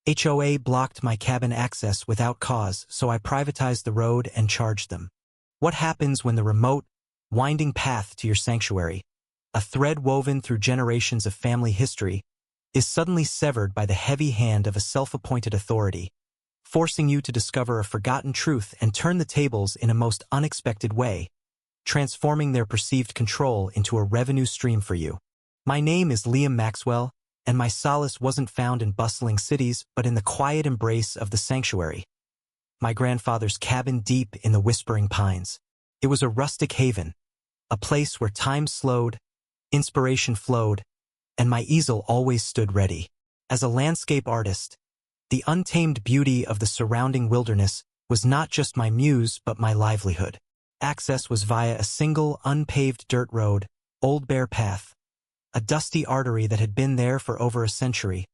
HOA blocked my cabin access without cause, so I privatized the road and charged them. What happens when the remote, winding path to your sanctuary, a thread woven through generations of family history, is suddenly severed by the heavy hand of a self-appointed authority, forcing you to discover a forgotten truth and turn the tables in a most unexpected way, transforming their perceived control into a revenue stream for you. My name is Liam Maxwell, and my solace wasn't found in bustling cities but in the quiet embrace of the sanctuary. My grandfather's cabin deep in the whispering pines. It was a rustic haven, a place where time slowed, inspiration flowed, and my easel always stood ready. As a landscape artist, the untamed beauty of the surrounding wilderness was not just my muse but my livelihood. Access was via a single unpaved dirt road, Old Bear Path, a dusty artery that had been there for over a century,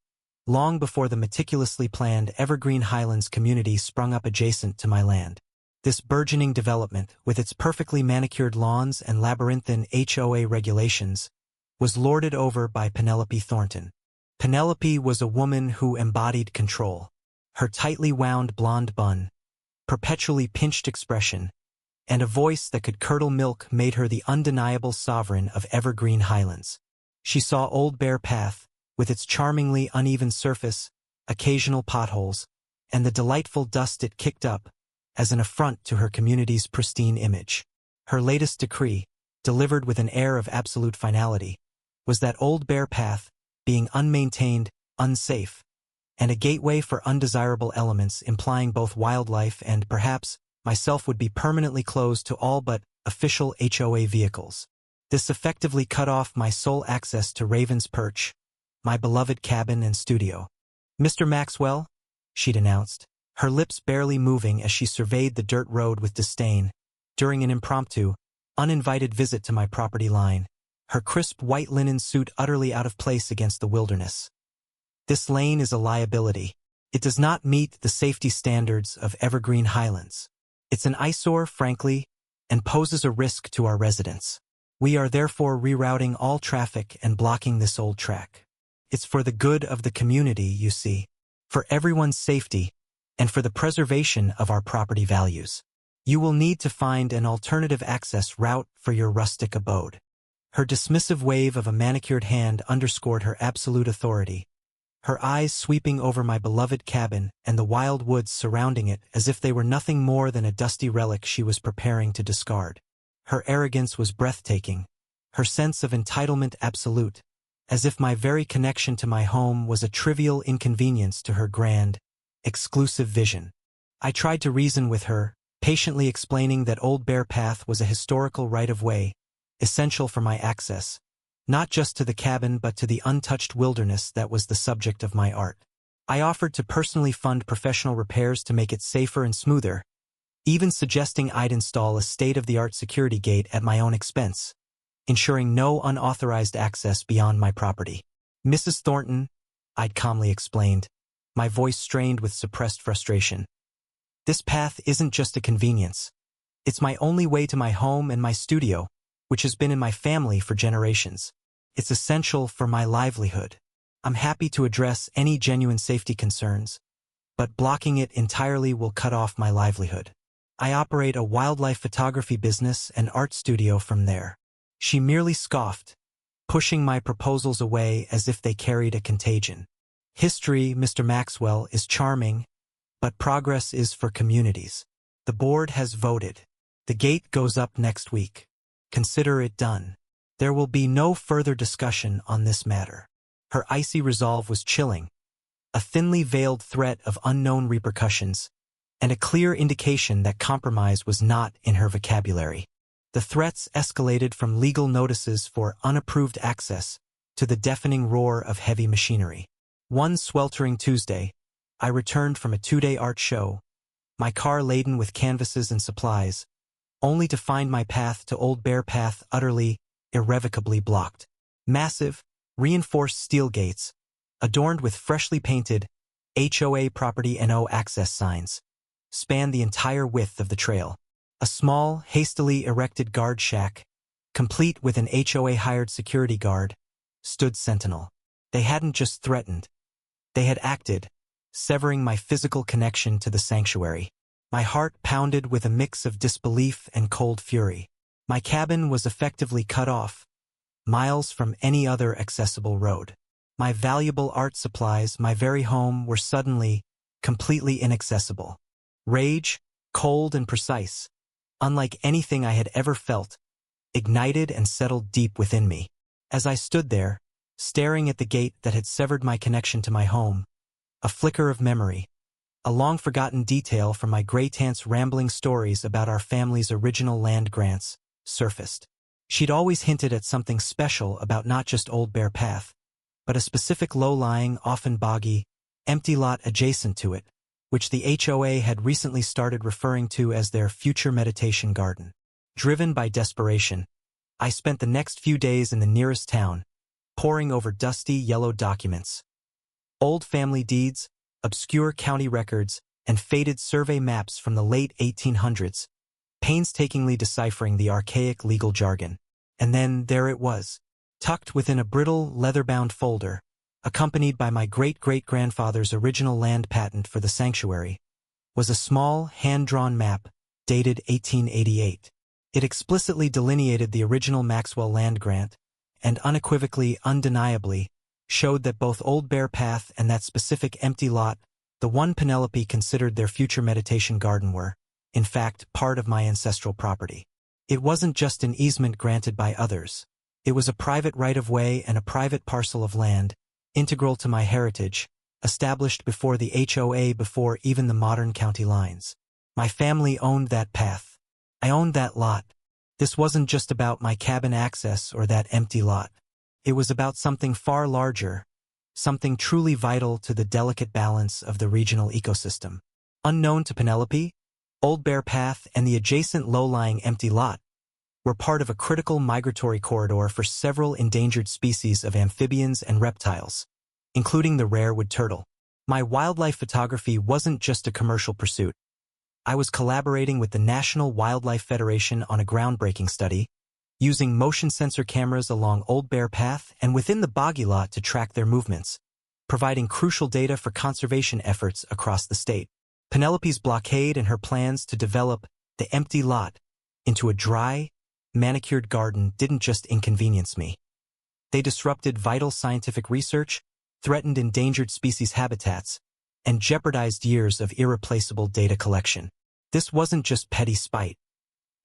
long before the meticulously planned Evergreen Highlands community sprung up adjacent to my land. This burgeoning development, with its perfectly manicured lawns and labyrinthine HOA regulations, was lorded over by Penelope Thornton. Penelope was a woman who embodied control. Her tightly wound blonde bun, perpetually pinched expression, and a voice that could curdle milk made her the undeniable sovereign of Evergreen Highlands. She saw Old Bear Path, with its charmingly uneven surface, occasional potholes, and the delightful dust it kicked up, as an affront to her community's pristine image. Her latest decree, delivered with an air of absolute finality, was that Old Bear Path, being unmaintained, unsafe, and a gateway for undesirable elements implying both wildlife and, perhaps, myself would be permanently closed to all but official HOA vehicles. This effectively cut off my sole access to Raven's Perch, my beloved cabin and studio. "Mr. Maxwell," she'd announced, her lips barely moving as she surveyed the dirt road with disdain, during an impromptu, uninvited visit to my property line, her crisp white linen suit utterly out of place against the wilderness. "This lane is a liability. It does not meet the safety standards of Evergreen Highlands. It's an eyesore, frankly, and poses a risk to our residents. We are therefore rerouting all traffic and blocking this old track. It's for the good of the community, you see, for everyone's safety, and for the preservation of our property values. You will need to find an alternative access route for your rustic abode." Her dismissive wave of a manicured hand underscored her absolute authority, her eyes sweeping over my beloved cabin and the wild woods surrounding it as if they were nothing more than a dusty relic she was preparing to discard. Her arrogance was breathtaking, her sense of entitlement absolute, as if my very connection to my home was a trivial inconvenience to her grand, exclusive vision. I tried to reason with her, patiently explaining that Old Bear Path was a historical right-of-way, essential for my access, not just to the cabin but to the untouched wilderness that was the subject of my art. I offered to personally fund professional repairs to make it safer and smoother, even suggesting I'd install a state-of-the-art security gate at my own expense, ensuring no unauthorized access beyond my property. "Mrs. Thornton," I'd calmly explained, my voice strained with suppressed frustration, "this path isn't just a convenience. It's my only way to my home and my studio, which has been in my family for generations. It's essential for my livelihood. I'm happy to address any genuine safety concerns, but blocking it entirely will cut off my livelihood. I operate a wildlife photography business and art studio from there." She merely scoffed, pushing my proposals away as if they carried a contagion. "History, Mr. Maxwell, is charming, but progress is for communities. The board has voted. The gate goes up next week. Consider it done. There will be no further discussion on this matter." Her icy resolve was chilling, a thinly veiled threat of unknown repercussions, and a clear indication that compromise was not in her vocabulary. The threats escalated from legal notices for unapproved access to the deafening roar of heavy machinery. One sweltering Tuesday, I returned from a 2-day art show, my car laden with canvases and supplies, only to find my path to Old Bear Path utterly, irrevocably blocked. Massive, reinforced steel gates, adorned with freshly painted HOA Property NO access signs, spanned the entire width of the trail. A small, hastily erected guard shack, complete with an HOA-hired security guard, stood sentinel. They hadn't just threatened. They had acted, severing my physical connection to the sanctuary. My heart pounded with a mix of disbelief and cold fury. My cabin was effectively cut off, miles from any other accessible road. My valuable art supplies, my very home, were suddenly completely inaccessible. Rage, cold and precise, unlike anything I had ever felt, ignited and settled deep within me. As I stood there, staring at the gate that had severed my connection to my home, a flicker of memory, a long-forgotten detail from my great-aunt's rambling stories about our family's original land grants, surfaced. She'd always hinted at something special about not just Old Bear Path, but a specific low-lying, often boggy, empty lot adjacent to it, which the HOA had recently started referring to as their future meditation garden. Driven by desperation, I spent the next few days in the nearest town, poring over dusty yellow documents. Old family deeds, obscure county records, and faded survey maps from the late 1800s, painstakingly deciphering the archaic legal jargon. And then there it was, tucked within a brittle, leather-bound folder, accompanied by my great-great-grandfather's original land patent for the sanctuary, was a small, hand-drawn map dated 1888. It explicitly delineated the original Maxwell land grant, and unequivocally, undeniably, showed that both Old Bear Path and that specific empty lot, the one Penelope considered their future meditation garden, were, in fact, part of my ancestral property. It wasn't just an easement granted by others. It was a private right-of-way and a private parcel of land, integral to my heritage, established before the HOA, before even the modern county lines. My family owned that path. I owned that lot. This wasn't just about my cabin access or that empty lot. It was about something far larger, something truly vital to the delicate balance of the regional ecosystem. Unknown to Penelope, Old Bear Path and the adjacent low-lying empty lot were part of a critical migratory corridor for several endangered species of amphibians and reptiles, including the rare wood turtle. My wildlife photography wasn't just a commercial pursuit. I was collaborating with the National Wildlife Federation on a groundbreaking study, using motion sensor cameras along Old Bear Path and within the boggy lot to track their movements, providing crucial data for conservation efforts across the state. Penelope's blockade and her plans to develop the empty lot into a dry, manicured garden didn't just inconvenience me. They disrupted vital scientific research, threatened endangered species habitats, and jeopardized years of irreplaceable data collection. This wasn't just petty spite.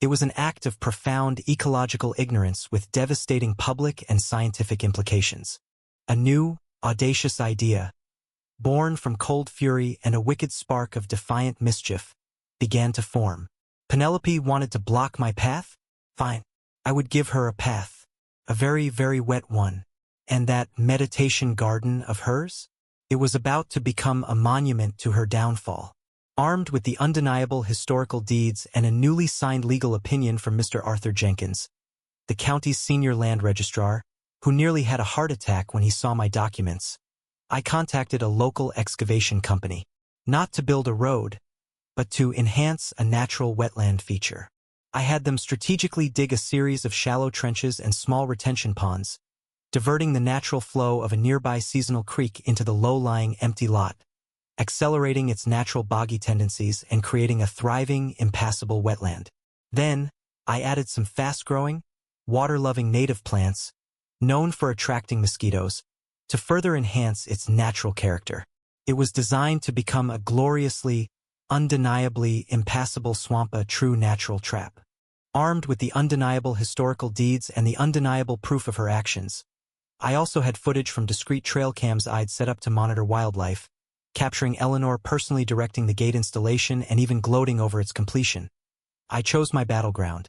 It was an act of profound ecological ignorance with devastating public and scientific implications. A new, audacious idea, born from cold fury and a wicked spark of defiant mischief, began to form. Penelope wanted to block my path? Fine. I would give her a path. A very, very wet one. And that meditation garden of hers? It was about to become a monument to her downfall. Armed with the undeniable historical deeds and a newly signed legal opinion from Mr. Arthur Jenkins, the county's senior land registrar, who nearly had a heart attack when he saw my documents, I contacted a local excavation company, not to build a road, but to enhance a natural wetland feature. I had them strategically dig a series of shallow trenches and small retention ponds, diverting the natural flow of a nearby seasonal creek into the low-lying empty lot, accelerating its natural boggy tendencies and creating a thriving, impassable wetland. Then, I added some fast-growing, water-loving native plants, known for attracting mosquitoes, to further enhance its natural character. It was designed to become a gloriously, undeniably impassable swamp, a true natural trap. Armed with the undeniable historical deeds and the undeniable proof of her actions, I also had footage from discrete trail cams I'd set up to monitor wildlife, capturing Eleanor personally directing the gate installation and even gloating over its completion. I chose my battleground.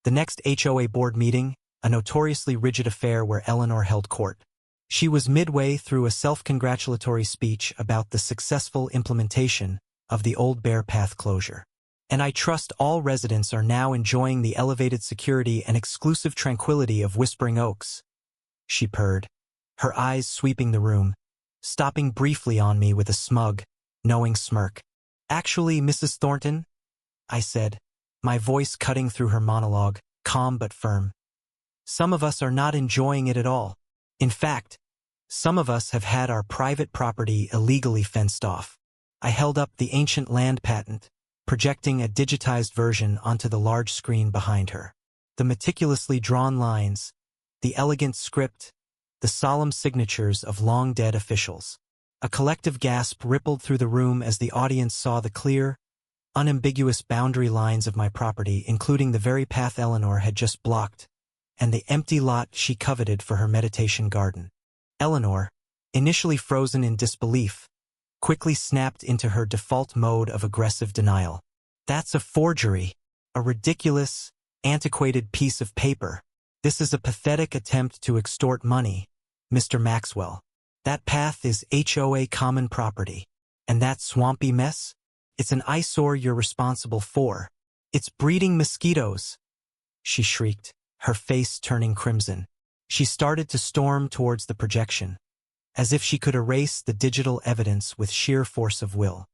The next HOA board meeting, a notoriously rigid affair where Eleanor held court. She was midway through a self-congratulatory speech about the successful implementation of the Old Bear Path closure. And I trust all residents are now enjoying the elevated security and exclusive tranquility of Whispering Oaks, she purred, her eyes sweeping the room, stopping briefly on me with a smug, knowing smirk. Actually, Mrs. Thornton, I said, my voice cutting through her monologue, calm but firm. Some of us are not enjoying it at all. In fact, Some of us have had our private property illegally fenced off. I held up the ancient land patent, projecting a digitized version onto the large screen behind her. The meticulously drawn lines, the elegant script, the solemn signatures of long-dead officials. A collective gasp rippled through the room as the audience saw the clear, unambiguous boundary lines of my property, including the very path Eleanor had just blocked, and the empty lot she coveted for her meditation garden. Eleanor, initially frozen in disbelief, quickly snapped into her default mode of aggressive denial. That's a forgery, a ridiculous, antiquated piece of paper. This is a pathetic attempt to extort money, Mr. Maxwell. That path is HOA common property. And that swampy mess? It's an eyesore you're responsible for. It's breeding mosquitoes, she shrieked, her face turning crimson. She started to storm towards the projection, as if she could erase the digital evidence with sheer force of will.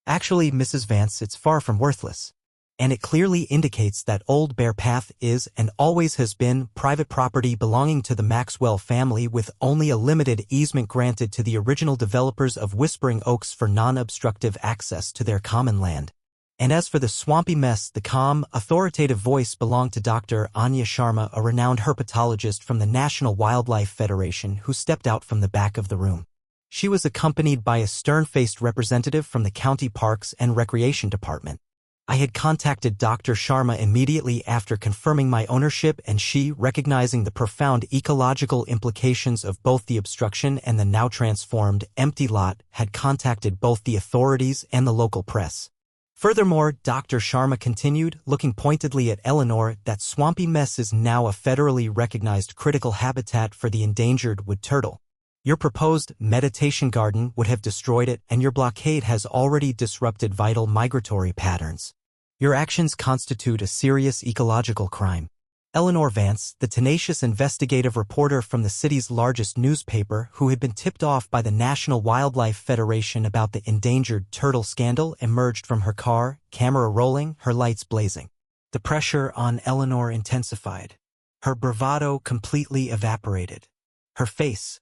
Actually, Mrs. Vance, it's far from worthless. And it clearly indicates that Old Bear Path is and always has been private property belonging to the Maxwell family, with only a limited easement granted to the original developers of Whispering Oaks for non-obstructive access to their common land. And as for the swampy mess, the calm, authoritative voice belonged to Dr. Anya Sharma, a renowned herpetologist from the National Wildlife Federation, who stepped out from the back of the room. She was accompanied by a stern-faced representative from the County Parks and Recreation Department. I had contacted Dr. Sharma immediately after confirming my ownership, and she, recognizing the profound ecological implications of both the obstruction and the now transformed, empty lot, had contacted both the authorities and the local press. Furthermore, Dr. Sharma continued, looking pointedly at Eleanor, that swampy mess is now a federally recognized critical habitat for the endangered wood turtle. Your proposed meditation garden would have destroyed it, and your blockade has already disrupted vital migratory patterns. Your actions constitute a serious ecological crime. Eleanor Vance, the tenacious investigative reporter from the city's largest newspaper, who had been tipped off by the National Wildlife Federation about the endangered turtle scandal, emerged from her car, camera rolling, her lights blazing. The pressure on Eleanor intensified. Her bravado completely evaporated. Her face,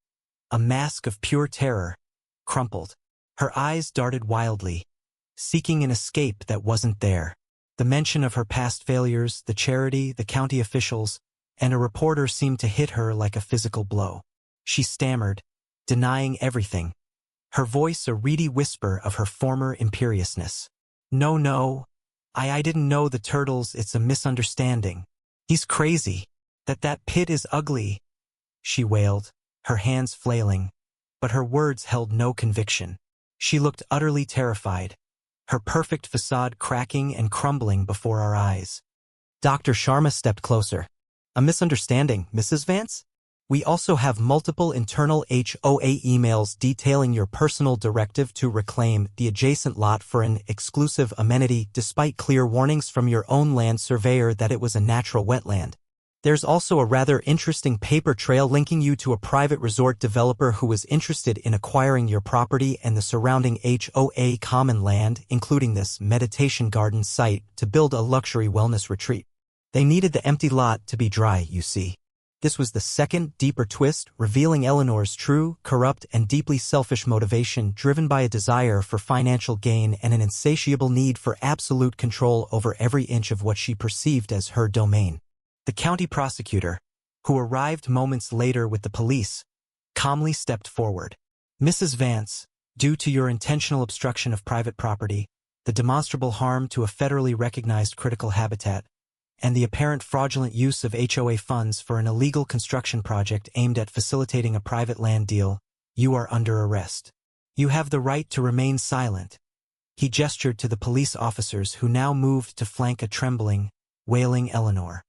a mask of pure terror, crumpled. Her eyes darted wildly, seeking an escape that wasn't there. The mention of her past failures, the charity, the county officials, and a reporter seemed to hit her like a physical blow. She stammered, denying everything, her voice a reedy whisper of her former imperiousness. No, I didn't know the turtles, it's a misunderstanding. He's crazy. That pit is ugly, she wailed, her hands flailing, but her words held no conviction. She looked utterly terrified, her perfect facade cracking and crumbling before our eyes. Dr. Sharma stepped closer. A misunderstanding, Mrs. Vance? We also have multiple internal HOA emails detailing your personal directive to reclaim the adjacent lot for an exclusive amenity, despite clear warnings from your own land surveyor that it was a natural wetland. There's also a rather interesting paper trail linking you to a private resort developer who was interested in acquiring your property and the surrounding HOA common land, including this meditation garden site, to build a luxury wellness retreat. They needed the empty lot to be dry, you see. This was the second, deeper twist, revealing Eleanor's true, corrupt, and deeply selfish motivation, driven by a desire for financial gain and an insatiable need for absolute control over every inch of what she perceived as her domain. The county prosecutor, who arrived moments later with the police, calmly stepped forward. Mrs. Vance, due to your intentional obstruction of private property, the demonstrable harm to a federally recognized critical habitat, and the apparent fraudulent use of HOA funds for an illegal construction project aimed at facilitating a private land deal, you are under arrest. You have the right to remain silent. He gestured to the police officers, who now moved to flank a trembling, wailing Eleanor.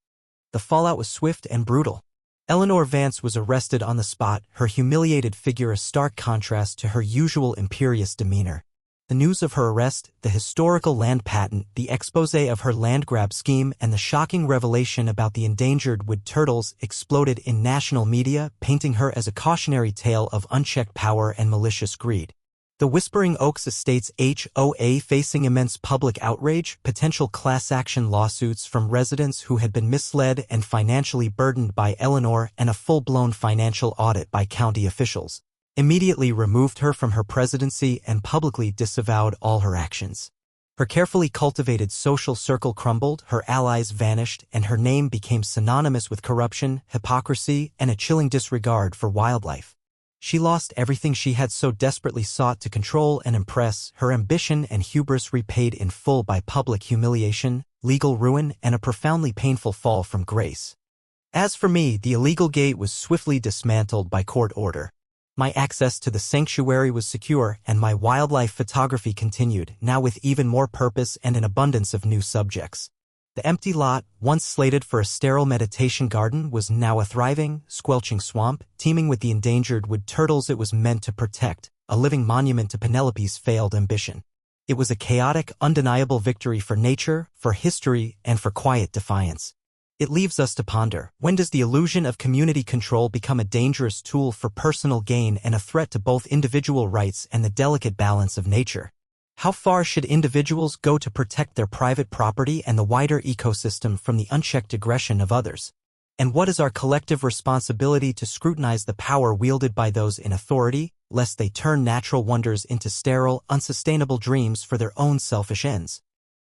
The fallout was swift and brutal. Eleanor Vance was arrested on the spot, her humiliated figure a stark contrast to her usual imperious demeanor. The news of her arrest, the historical land patent, the exposé of her land grab scheme, and the shocking revelation about the endangered wood turtles exploded in national media, painting her as a cautionary tale of unchecked power and malicious greed. The Whispering Oaks Estates HOA facing immense public outrage, potential class action lawsuits from residents who had been misled and financially burdened by Eleanor, and a full-blown financial audit by county officials. immediately removed her from her presidency and publicly disavowed all her actions. Her carefully cultivated social circle crumbled, her allies vanished, and her name became synonymous with corruption, hypocrisy, and a chilling disregard for wildlife. She lost everything she had so desperately sought to control and impress, her ambition and hubris repaid in full by public humiliation, legal ruin, and a profoundly painful fall from grace. As for me, the illegal gate was swiftly dismantled by court order. My access to the sanctuary was secure, and my wildlife photography continued, now with even more purpose and an abundance of new subjects. The empty lot, once slated for a sterile meditation garden, was now a thriving, squelching swamp, teeming with the endangered wood turtles it was meant to protect, a living monument to Penelope's failed ambition. It was a chaotic, undeniable victory for nature, for history, and for quiet defiance. It leaves us to ponder, when does the illusion of community control become a dangerous tool for personal gain and a threat to both individual rights and the delicate balance of nature? How far should individuals go to protect their private property and the wider ecosystem from the unchecked aggression of others? And what is our collective responsibility to scrutinize the power wielded by those in authority, lest they turn natural wonders into sterile, unsustainable dreams for their own selfish ends?